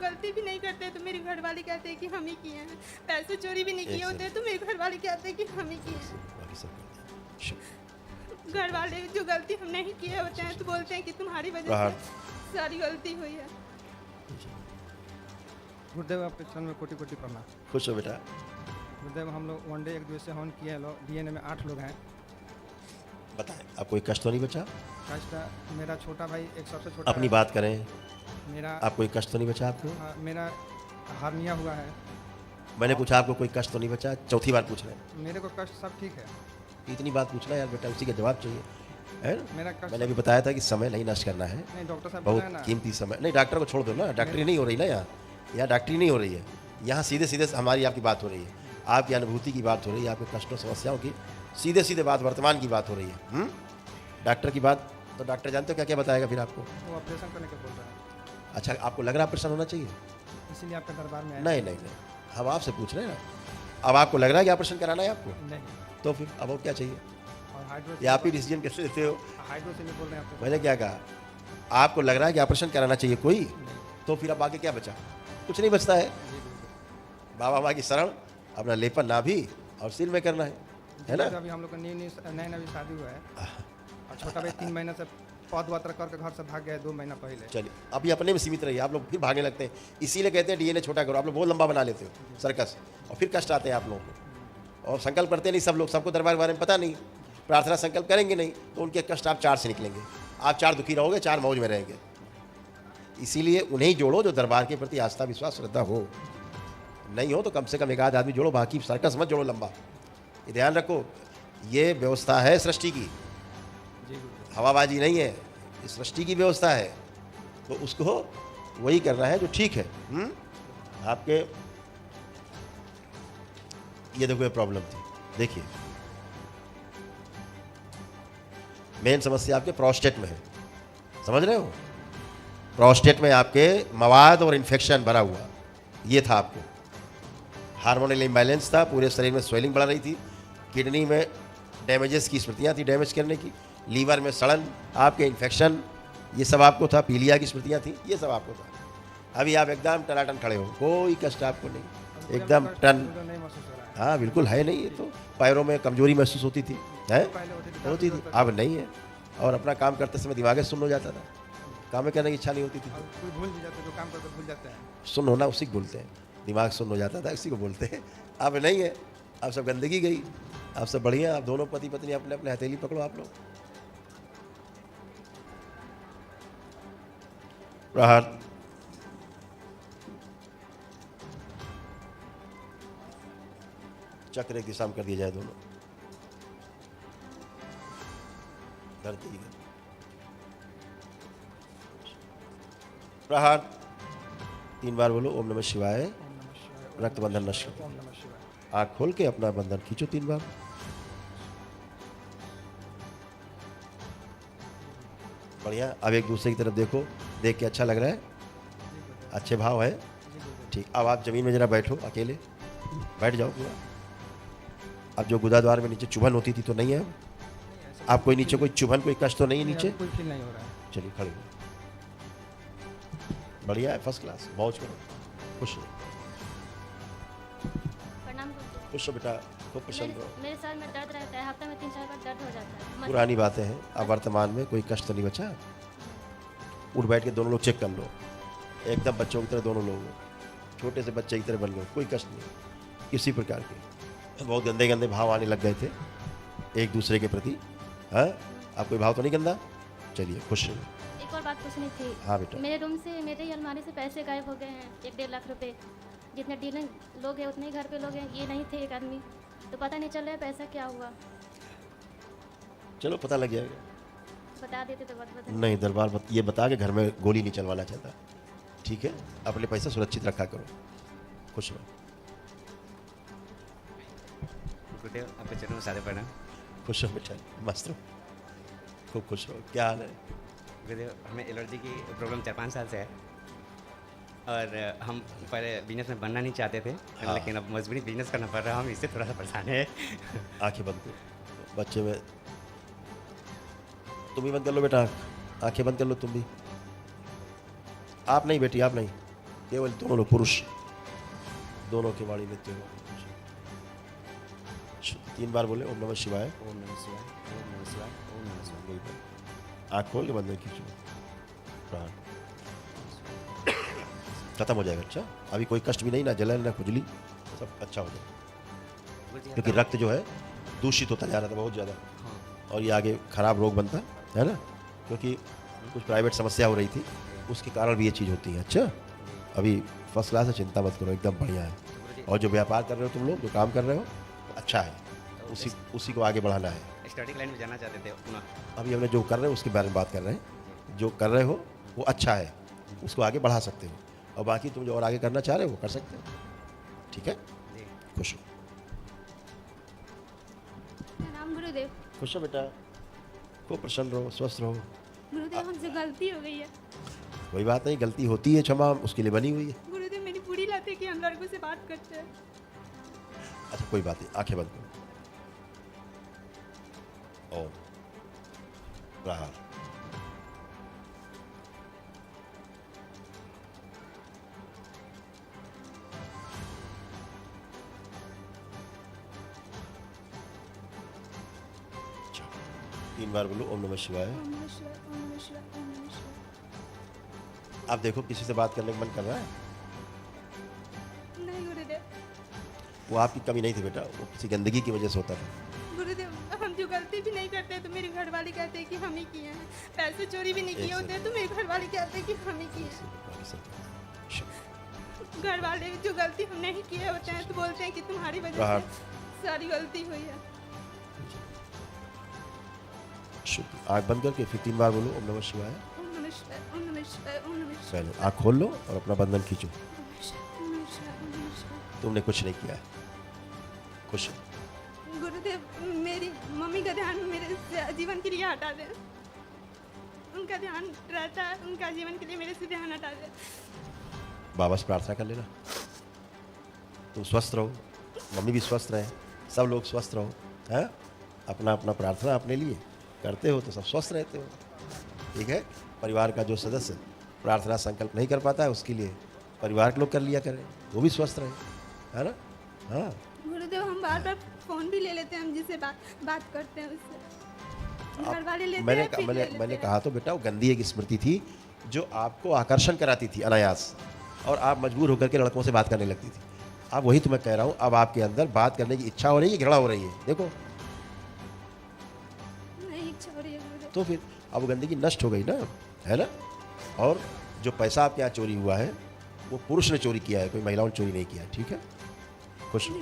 गलती भी नहीं करते तो मेरे घर वाले कहते हैं कि हम ही किए हैं। पैसे चोरी भी नहीं किए होते तो मेरे घर वाले कहते हैं कि हम ही किए हैं। बाकी सब करते हैं। घर वाले जो गलती हम नहीं किए होते हैं तो बोलते हैं कि तुम्हारी वजह बाहर। से सारी गलती हुई है। गुरुदेव आपके चरण में कोटि कोटि प्रणाम। खुश हो बेटा। गुरुदेव हम लोग वन डे एक दिवसीय हवन किए हैं लोग, डीएनए में 8 लोग हैं। बताएं, आप कोई कष्ट तो नहीं बचा? कष्ट मेरा छोटा भाई एक सबसे छोटा अपनी है। बात करें। मेरा आप कोई कष्ट तो नहीं बचा आपको? मेरा हार्निया हुआ है। मैंने पूछा आपको कोई कष्ट तो नहीं बचा? चौथी बार पूछ रहे हैं। मेरे को कष्ट सब ठीक है। इतनी बात पूछना यार बेटा, उसी का जवाब चाहिए है ना? मेरा कष्ट मैंने अभी बताया था कि समय नहीं नष्ट करना है, नहीं, डॉक्टर साहब बहुत बताया ना। कीमती समय। नहीं, डॉक्टर को छोड़ दो ना, डॉक्टरी नहीं हो रही ना यहाँ डॉक्टरी नहीं हो रही है। यहाँ सीधे सीधे हमारी आपकी बात हो रही है, आपकी अनुभूति की बात हो रही है, आपके कष्टों समस्याओं की सीधे सीधे बात, वर्तमान की बात हो रही है। डॉक्टर की बात तो डॉक्टर जानते हो क्या क्या बताएगा फिर आपको? वो ऑपरेशन करने के बोल रहा है, अच्छा, आपको लग रहा है ऑपरेशन होना चाहिए? इसीलिए आपके दरबार में आए। नहीं नहीं नहीं, हम आपसे पूछ रहे हैं ना। अब आपको लग रहा है कि ऑपरेशन कराना है आपको? नहीं, तो फिर अब और क्या चाहिए? और हाइड्रो ये आप ही डिसीजन कैसे लेते हो? हाइड्रो से नहीं बोल रहे हैं आपको। मैंने क्या कहा? आपको लग रहा है कि ऑपरेशन कराना चाहिए कोई, नहीं, तो फिर अब आगे क्या बचा? कुछ नहीं बचता है। जी गुरुदेव। बाबा माँ की शरण, अपना लेपन नाभि और सिर में करना है ना? अभी हम लोग का नया अभी शादी हुआ है और छोटा भाई 3 महीने से पद यात्रा करके घर से भाग गया है 2 महीना पहले। चलिए, अभी अपने में सीमित रहिए। आप लोग फिर भागने लगते हैं, इसीलिए कहते हैं डीएनए छोटा करो। आप लोग बहुत लंबा बना लेते हो सर्कस, और फिर कष्ट आते हैं आप लोगों को। और संकल्प करते नहीं सब लोग, सबको दरबार के बारे में पता नहीं। प्रार्थना संकल्प करेंगे नहीं तो उनके कष्ट आप 4 से निकलेंगे। आप 4 दुखी रहोगे, 4 मौज में रहेंगे। इसीलिए उन्हें जोड़ो जो दरबार के प्रति आस्था विश्वास श्रद्धा हो। नहीं हो तो कम से कम एक आध आदमी जोड़ो, बाकी सर्कस मत जोड़ो लंबा। ये ध्यान रखो, ये व्यवस्था है सृष्टि की, जी गुरुदेव। हवाबाजी नहीं है, ये सृष्टि की व्यवस्था है। तो उसको वही करना है जो ठीक है। आपके ये देखो ये प्रॉब्लम थी, देखिए मेन समस्या आपके प्रोस्टेट में है, समझ रहे हो? प्रोस्टेट में आपके मवाद और इन्फेक्शन भरा हुआ, ये था आपको। हार्मोनल इम्बैलेंस था, पूरे शरीर में स्वेलिंग बढ़ रही थी, किडनी में डैमेजेस की स्मृतियाँ थी डैमेज करने की, लीवर में सड़न, आपके इन्फेक्शन, ये सब आपको था, पीलिया की स्मृतियाँ थी, ये सब आपको था। अभी आप एकदम टनाटन खड़े हो, कोई कष्ट आपको नहीं, एकदम टन। नहीं महसूस हो रहा है। हाँ बिल्कुल है नहीं, ये तो पैरों में कमजोरी महसूस होती थी, है पहले होती थी, अब नहीं है। और अपना काम करते समय दिमाग सुन्न हो जाता था, काम में करने की इच्छा नहीं होती थी। और कोई भूल भी जाते, जो काम करते भूल जाते हैं। सुन्न होना उसी को बोलते हैं, दिमाग सुन्न हो जाता था उसी को बोलते हैं। अब नहीं है, अब सब गंदगी गई, अब सब बढ़िया। अब दोनों पति पत्नी अपने अपने हथेली पकड़ो आप लोग। प्रहार। चक्र एक दिशा में कर दिया जाए, दोनों धरती। प्रहार 3 बार बोलो, ओम नमः शिवाय। ओम नमः शिवाय। रक्त बंधन नष्ट कर। ओम नमः शिवाय। आँख खोल के अपना बंधन खींचो 3 बार। बढ़िया। अब एक दूसरे की तरफ देखो, देख के अच्छा लग रहा है, अच्छे भाव है, ठीक। अब आप जमीन में जरा बैठो, अकेले बैठ जाओ पूरा। अब जो गुदाद्वार में नीचे चुभन होती थी तो नहीं है? आप कोई नीचे कोई चुभन, कोई कष्ट तो नहीं है नीचे? कोई फील नहीं हो रहा है। चलिए खड़े हो। बढ़िया है, फर्स्ट क्लास, मौज करो, खुश रहो, प्रणाम गुरुजी। खुश हो बेटा, खूब प्रसन्न रहो। मेरे सर में दर्द रहता है, हफ्ते में 3-4 बार दर्द हो जाता है। पुरानी बातें हैं, अब वर्तमान में कोई कष्ट तो नहीं बचा। उठ बैठ के दोनों लोग चेक कर लो, एकदम बच्चों की तरह दोनों लोग, छोटे से बच्चे की तरह बन लो, कोई कष्ट नहीं किसी प्रकार के। बहुत गंदे गंदे भाव आने लग गए थे एक दूसरे के प्रति। हाँ, आप कोई भाव तो नहीं गंदा? चलिए खुश रहिए। एक और बात पूछनी थी। हाँ बेटा। मेरे रूम से, मेरे ही अलमारी से पैसे गायब हो गए हैं, 1-1.5 लाख रुपए। जितने डीलर लोग हैं उतने ही घर पे लोग हैं, ये नहीं थे एक आदमी, तो पता नहीं चल रहा है पैसा क्या हुआ। चलो पता लग जाएगा। बता देते तो बहुत नहीं, दरबार ये बता के घर में गोली नहीं चलवाना चाहता, ठीक है? अपने पैसा सुरक्षित रखा करो, खुश रहो। गुरुदेव आपके चरणों में सादे प्रणाम। खुश रहो बेटा, मस्त रहो, खूब खुश रहो। क्या हाल है? गुरुदेव हमें एलर्जी की प्रॉब्लम 4-5 साल से है और हम पहले बिजनेस में बनना नहीं चाहते थे, हाँ। लेकिन अब मजबूरी बिजनेस करना पड़ रहा है, हम इससे थोड़ा सा परेशान है। आंखें बंद करो, बच्चे में तुम भी बंद कर लो बेटा, आंखें बंद कर लो तुम भी। आप नहीं बेटी, आप नहीं, केवल दोनों लोग पुरुष, दोनों के वाणी नृत्य हो। 3 बार बोले ओम नमः शिवाय। ओम नमः शिवाय, ओम नमः शिवाय, ओम नमः शिवाय। आँख खोल के बंद खींचो, प्राण खत्म हो जाएगा। अच्छा, अभी कोई कष्ट भी नहीं, ना जलन ना खुजली, सब अच्छा हो जाएगा। क्योंकि रक्त जो है दूषित होता जा रहा था बहुत ज़्यादा, और ये आगे खराब रोग बनता है ना, क्योंकि कुछ प्राइवेट समस्या हो रही थी, उसके कारण भी ये चीज़ होती है। अच्छा, अभी फर्स्ट क्लास है, चिंता मत करो, एकदम बढ़िया है। और जो व्यापार कर रहे हो तुम लोग, जो काम कर रहे हो, अच्छा है, उसी को आगे बढ़ाना है। स्टडी लाइन में जाना चाहते थे अपना। अभी हमने जो कर रहे हो उसके बारे में बात कर रहे हैं। जो कर रहे हो वो अच्छा है, उसको आगे बढ़ा सकते हो, और बाकी तुम जो और आगे करना चाह रहे हो वो कर सकते हो। ठीक है, खुश हो। नाम गुरुदेव। खुश हो बेटा, खूब प्रसन्न रहो, स्वस्थ रहो। गुरुदेव हमसे गलती हो गई है। कोई बात नहीं, गलती होती है, क्षमा उसके लिए बनी हुई है। गुरुदेव मेरी बुरी लत है कि हम लड़कों से बात करते हैं। अच्छा कोई बात नहीं, आंखें बंद करो। ओम प्रहार। अच्छा, 3 बार बोलो ओम नमः शिवाय। ओम नमः शिवाय, ओम नमः शिवाय, ओम नमः शिवाय। आप देखो किसी से बात करने का मन कर रहा है? नहीं गुरुदेव। वो आपकी कमी नहीं थी बेटा, वो किसी गंदगी की वजह से होता था। गुरुदेव हम जो गलती भी नहीं करते तो मेरे घर वाले कहते हैं कि हम ही किए हैं। पैसे चोरी भी नहीं किए होते तो मेरे घर वाले कहते हैं कि हम ही किए हैं। घर वाले जो गलती हम नहीं किए होते हैं तो बोलते हैं कि तुम्हारी वजह से सारी गलती हुई है। आँख बंद करके फिर 3 बार बोलो ओम नमः शिवाय। ओम नमः शिवाय, ओम नमः शिवाय, ओम नमः शिवाय। पहले आँख खोल लो और अपना बंधन खींचो। ओम नमः शिवाय, ओम नमः शिवाय, ओम नमः शिवाय। तुमने कुछ नहीं किया है, खुश हो। गुरुदेव मेरी मम्मी का ध्यान मेरे से जीवन के लिए हटा दे। उनका ध्यान रहता है, उनका जीवन के लिए मेरे से ध्यान हटा दे। बाबा से प्रार्थना कर लेना, तुम स्वस्थ रहो, मम्मी भी स्वस्थ रहे, सब लोग स्वस्थ रहो। हैं, अपना अपना प्रार्थना अपने लिए करते हो तो सब स्वस्थ रहते हो। ठीक है, परिवार का जो सदस्य प्रार्थना संकल्प नहीं कर पाता है उसके लिए परिवार के लोग कर लिया करें, वो भी स्वस्थ रहे, है ना। हाँ, गुरुदेव हम बार बार फोन भी ले लेते हैं, हम जिससे बात करते हैं उससे घर वाले लेते हैं, फिर ले लेते मैंने हैं। कहा तो बेटा वो गंदी एक स्मृति थी जो आपको आकर्षण कराती थी अनायास, और आप मजबूर होकर के लड़कों से बात करने लगती थी। अब वही तो मैं कह रहा हूँ, अब आपके अंदर बात करने की इच्छा हो रही है, घृणा हो रही है। देखो नहीं इच्छा हो रही है गुरुदेव। तो फिर अब वो गंदगी नष्ट हो गई ना, है ना। और जो पैसा आपके यहाँ चोरी हुआ है वो पुरुष ने चोरी किया है, कोई महिलाओं ने चोरी नहीं किया है। ठीक है, खुश रहो।